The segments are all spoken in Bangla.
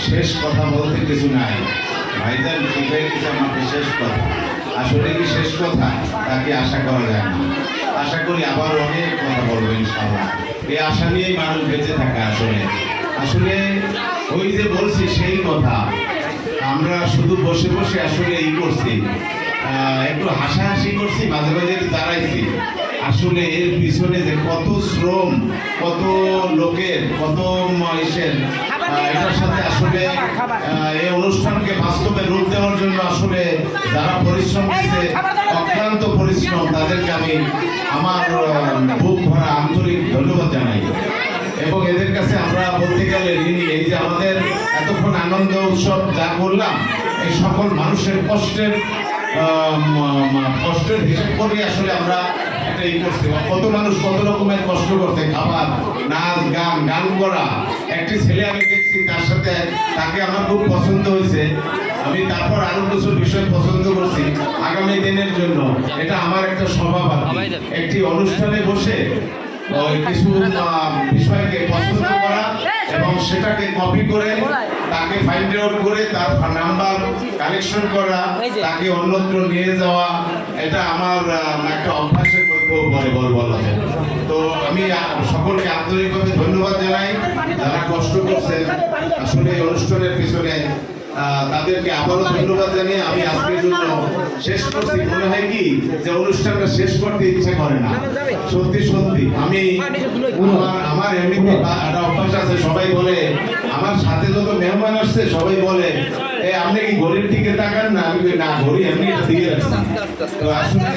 শেষ কথা বলতে কিছু নাই। ভাইজান ঠিক হয়ে গেছে আমাকে শেষ কথা। আসলে কি শেষ কথা তাকে আশা করা যায় না। আশা করি আবার অনেক কথা বলবো ইনশাআল্লাহ। এই আশা নিয়েই মানুষ বেঁচে থাকে। আসলে আসলে ওই যে বলছি সেই কথা, আমরা শুধু বসে বসে আসলে এই করছি, একটু হাসাহাসি করছি, মাঝে মাঝে দাঁড়াইছি। আসলে এর পিছনে যে কত শ্রম, কত লোকের, কত ইসের, এটার সাথে আসলে এই অনুষ্ঠানকে বাস্তবে রূপ দেওয়ার জন্য আসলে যারা পরিশ্রম করছে, অক্লান্ত পরিশ্রম, তাদেরকে আমি আমার বুক ভরা আন্তরিক ধন্যবাদ জানাই। এবং এদের কাছে আমরা বলতে গেলে ঋণী। এই যে আমাদের এতক্ষণ আনন্দ উৎসব যা করলাম, এই সকল মানুষের কষ্টের হিসাব করে আসলে আমরা একটা ই করছি। কত মানুষ কত রকমের কষ্ট করছে, খাবার, নাচ, গান করা। একটি ছেলে আমি দেখছি, তার সাথে তাকে আমার খুব পছন্দ হয়েছে। আমি তারপর আরো কিছু বিষয় পছন্দ করছি আগামী দিনের জন্য। এটা আমার একটা স্বভাব আর কি। একটি অনুষ্ঠানে বসে কিছু বিষয়কে পছন্দ করা এবং সেটাকে কপি করে তাকে ফাইন্ড আউট করে তার নাম্বার কালেকশন করা, তাকে অন্যত্র নিয়ে যাওয়া, এটা আমার একটা অভ্যাসের মধ্যেও বলা যায়। তো আমি সকলকে আন্তরিকভাবে ধন্যবাদ জানাই যারা কষ্ট করছেন আসলে এই অনুষ্ঠানের পিছনে। তাদেরকে আবারও ধন্যবাদ জানিয়ে আমি আজকের জন্য শেষ করছি। মনে হয় কি যে অনুষ্ঠানটা শেষ করতে ইচ্ছে করে না। সত্যি সত্যি আমি আমার এমনিতে একটা অভ্যাস আছে, সবাই বলে, আমার সাথে যত মেহমান আসছে সবাই বলে, আপনি কি ঘড়ির দিকে তাকান না? আমি না, ঘড়ি এমনি দিকে রাখছি। তো আসলে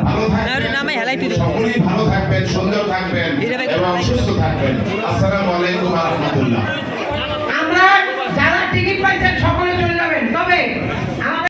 ভালো থাকবেন, সকলেই ভালো থাকবেন, সুন্দর থাকবেন এবং সুস্থ থাকবেন। আসসালামু আলাইকুম ওয়া রাহমাতুল্লাহ। আমরা যারা টিকিট পাইছেন সকলে